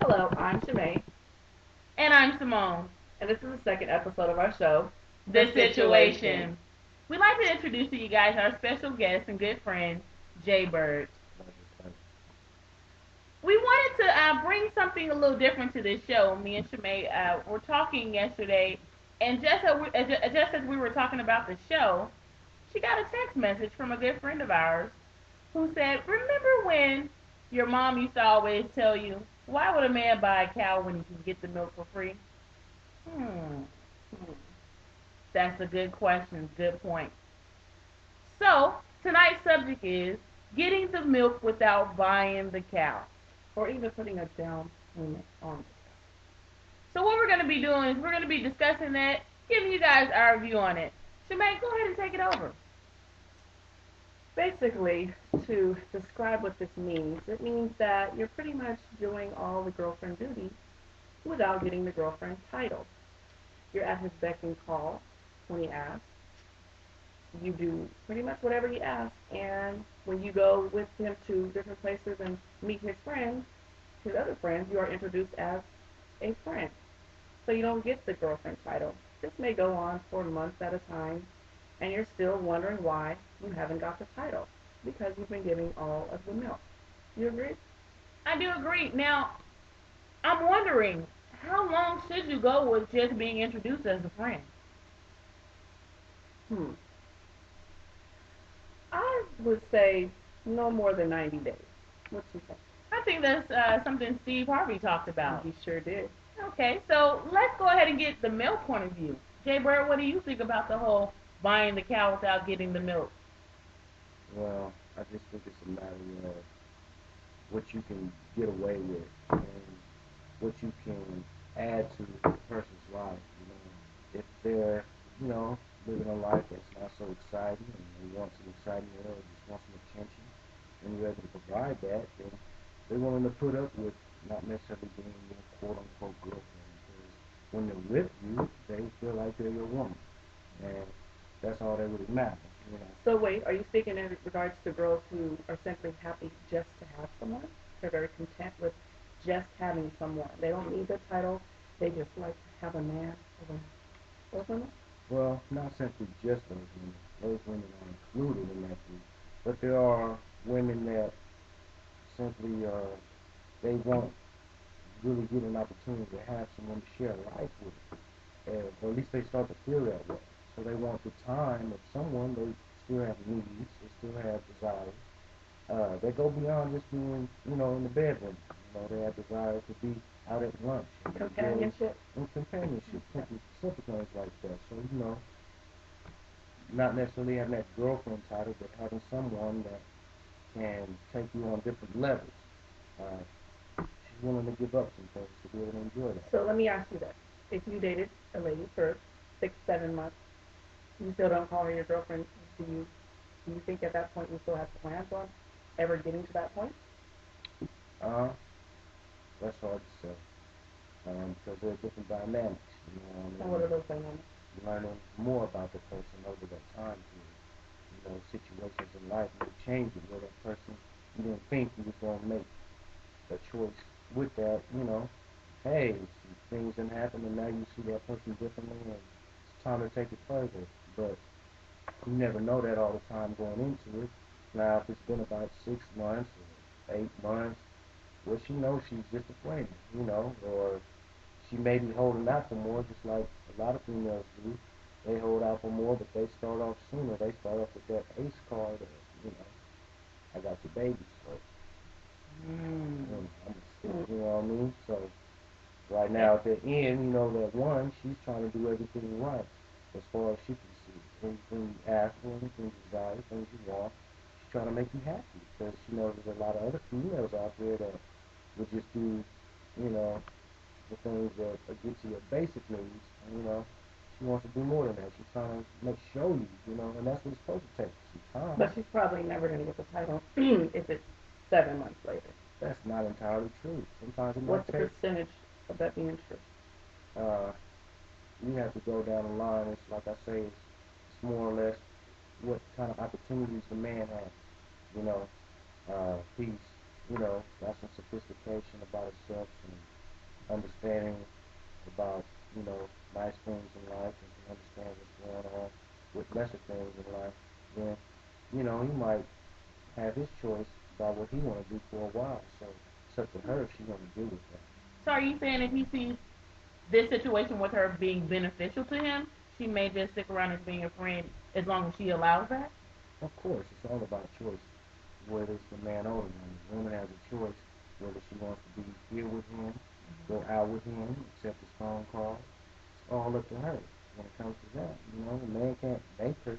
Hello, I'm Shemaine, And I'm Simone. and this is the second episode of our show, The The Situation. Situation. We'd like to introduce to you guys our special guest and good friend, Jay Bird. We wanted to bring something a little different to this show. Me and Shemay were talking yesterday, and just as we were talking about the show, she got a text message from a good friend of ours who said, "Remember when your mom used to always tell you, why would a man buy a cow when he can get the milk for free?" Hmm. That's a good question. Good point. So, tonight's subject is getting the milk without buying the cow. Or even putting a down payment on it. So, what we're going to be doing is we're going to be discussing that, giving you guys our view on it. Shemaine, go ahead and take it over. Basically, to describe what this means, it means that you're pretty much doing all the girlfriend duties without getting the girlfriend title. You're at his beck and call when he asks. You do pretty much whatever he asks, and when you go with him to different places and meet his friends, his other friends, you are introduced as a friend. So you don't get the girlfriend title. This may go on for months at a time, and you're still wondering why you haven't got the title because you've been giving all of the milk. You agree? I do agree. Now, I'm wondering, how long should you go with just being introduced as a friend? Hmm. I would say no more than 90 days. What you think? I think that's something Steve Harvey talked about. He sure did. Okay, so let's go ahead and get the male point of view. Jay Bird, what do you think about the whole buying the cow without getting the milk? Well, I just think it's a matter of what you can get away with and what you can add to the person's life. If they're, you know, living a life that's not so exciting and they want some excitement or just want some attention, and you're able to provide that, then they're willing to put up with not necessarily being your quote unquote girlfriend because when they're with you, they feel like they're your woman, and that's all that really matters. So wait, are you speaking in regards to girls who are simply happy just to have someone? They're very content with just having someone. They don't need the title. They just like to have a man around. Those women? Well, not simply just those women. Those women are included in that group. But there are women that simply they won't really get an opportunity to have someone to share life with. Or at least they start to feel that way. So they want the time of someone. They still have needs. They still have desires. They go beyond just being, in the bedroom. They have desires to be out at lunch and enjoy Companionship. companionship, simple things like that. So, not necessarily having that girlfriend title, but having someone that can take you on different levels. She's willing to give up some things to be able to enjoy that. So let me ask you this. If you dated a lady for 6, 7 months, you still don't call her your girlfriend, do you think at that point you still have plans on ever getting to that point? Uh, that's hard to say because there are different dynamics. And what are those dynamics? Learning more about the person over that time period. Situations in life may change it where that person you didn't think you was going to make a choice with that, hey, some things didn't happen and now you see that person differently and it's time to take it further. But you never know that all the time going into it. Now, if it's been about 6 months or 8 months, well, she knows she's just a friend, or she may be holding out for more, just like a lot of females do. They hold out for more, but they start off sooner. They start off with that ace card of, I got your baby, so I'm still, you know what I mean? So right now at the end, that one, she's trying to do everything right as far as she can see. Anything you ask for, anything you desire, things you want, she's trying to make you happy because she knows there's a lot of other females out there that would just do, you know, the things that get to your basic needs. And, she wants to do more than that. She's trying to show you, and that's what it's supposed to take some time. But she's probably never going to get the title if it's 7 months later. That's not entirely true. Sometimes it What's might the take. percentage of that being true? Uh, you have to go down the line. It's like I say, it's more or less what kind of opportunities the man has. He's got some sophistication about herself and understanding about, nice things in life and can understand what's going on with lesser things in life, then, he might have his choice about what he want to do for a while. So it's up to her if she want to do with that. So are you saying if he sees this situation with her being beneficial to him, she may just stick around as being a friend as long as she allows that? Of course, it's all about choice. Whether it's the man or the woman, the woman has a choice whether she wants to be here with him, go out with him, accept his phone call. It's all up to her when it comes to that. The man can't make her,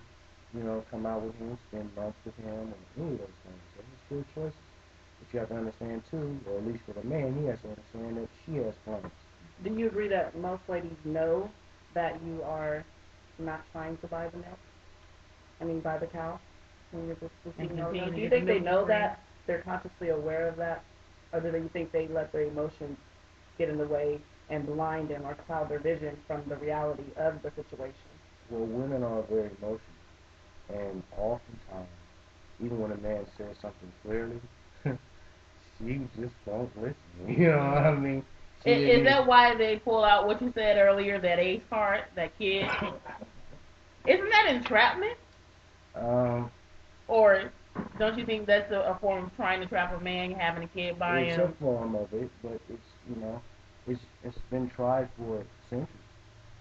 come out with him, spend months with him, or any of those things. So it's still choices. But you have to understand too, or at least for the man, he has to understand that she has plans. Do you agree that most ladies know that you are not trying to buy the milk? I mean, buy the cow? When you're just And receiving all the continue milk? to Do you get the think they milk know for free? that? They're consciously aware of that? Or do you think they let their emotions get in the way and blind them or cloud their vision from the reality of the situation? Well, women are very emotional, and oftentimes, even when a man says something clearly, she just don't listen. You know what I mean? She Is didn't that why they pull out what you said earlier, that ace card, that kid? Isn't that entrapment? um, Or don't you think that's a form of trying to trap a man, having a kid by it's a him? form of it, but it's been tried for centuries.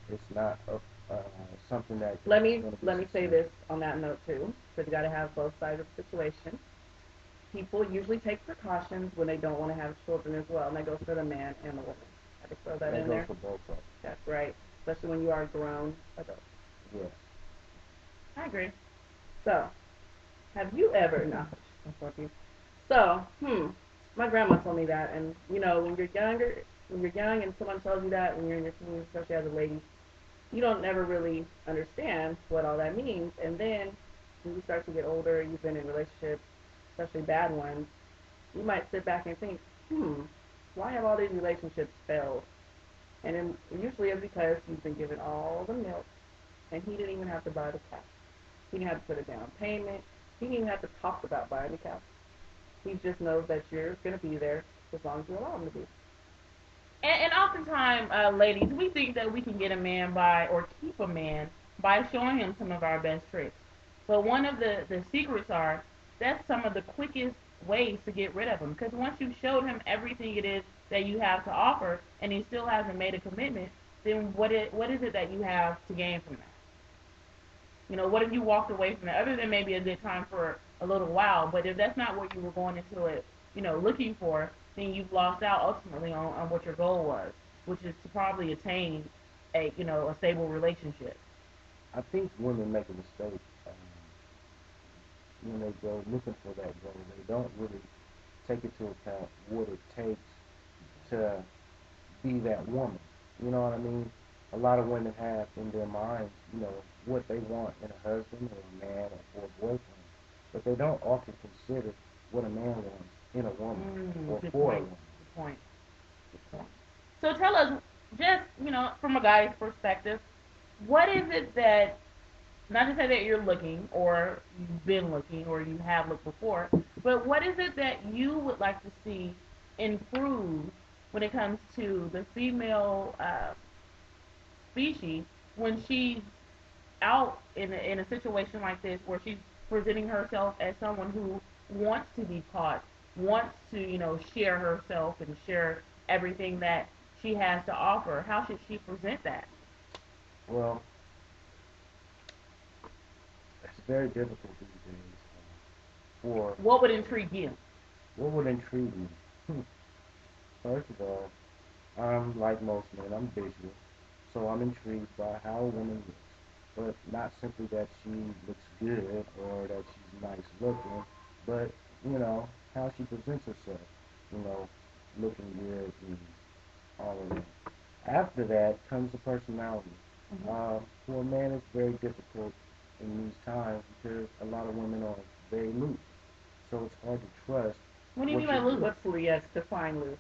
It's not something that Let is me going to be let me say successful. this on that note too, because you got to have both sides of the situation. People usually take precautions when they don't want to have children as well, and that goes for the man and the woman. I just throw that That in goes there. for both of them. That's right, especially when you are grown adults. Yes. I agree. So, have you ever? No, I'm fucking. So, my grandma told me that, and when you're young, and someone tells you that when you're in your teens, especially as a lady, you don't never really understand what all that means. And then when you start to get older, you've been in relationships, especially bad ones, you might sit back and think, why have all these relationships failed? And then usually it's because you've been given all the milk, and he didn't even have to buy the cow. He didn't have to put a down payment. He didn't even have to talk about buying the cow. He just knows that you're going to be there as long as you allow him to be. And oftentimes, ladies, we think that we can get a man by, or keep a man by showing him some of our best tricks. But one of the secrets are that's some of the quickest ways to get rid of him. Because once you've showed him everything it is that you have to offer, and he still hasn't made a commitment, then what is it that you have to gain from that? What if you walked away from it, other than maybe a good time for a little while? But if that's not what you were going into it, looking for, then you've lost out ultimately on what your goal was, which is to probably attain a stable relationship. I think women make a mistake when they go looking for that goal. They don't really take into account what it takes to be that woman. You know what I mean? A lot of women have in their minds, what they want in a husband or a man or a boyfriend, but they don't often consider what a man wants in a woman or Good for a point. woman. Good point. Good point. So tell us, just from a guy's perspective, what is it that, not to say that you're looking or you've been looking or you have looked before, but what is it that you would like to see improve when it comes to the female species when she's out in a situation like this where she's presenting herself as someone who wants to be caught, wants to share herself and share everything that she has to offer? How should she present that? Well, it's very difficult these days. For What would intrigue you? what would intrigue me? First of all, I'm like most men, I'm visual, so I'm intrigued by how a woman looks, but not simply that she looks good or that she's nice looking, but how she presents herself, you know, looking good and all of that. After that comes the personality. Mm-hmm. For a man, it's very difficult in these times because a lot of women are very loose, so it's hard to trust What do you what mean by you're loose? What's yes, define loose?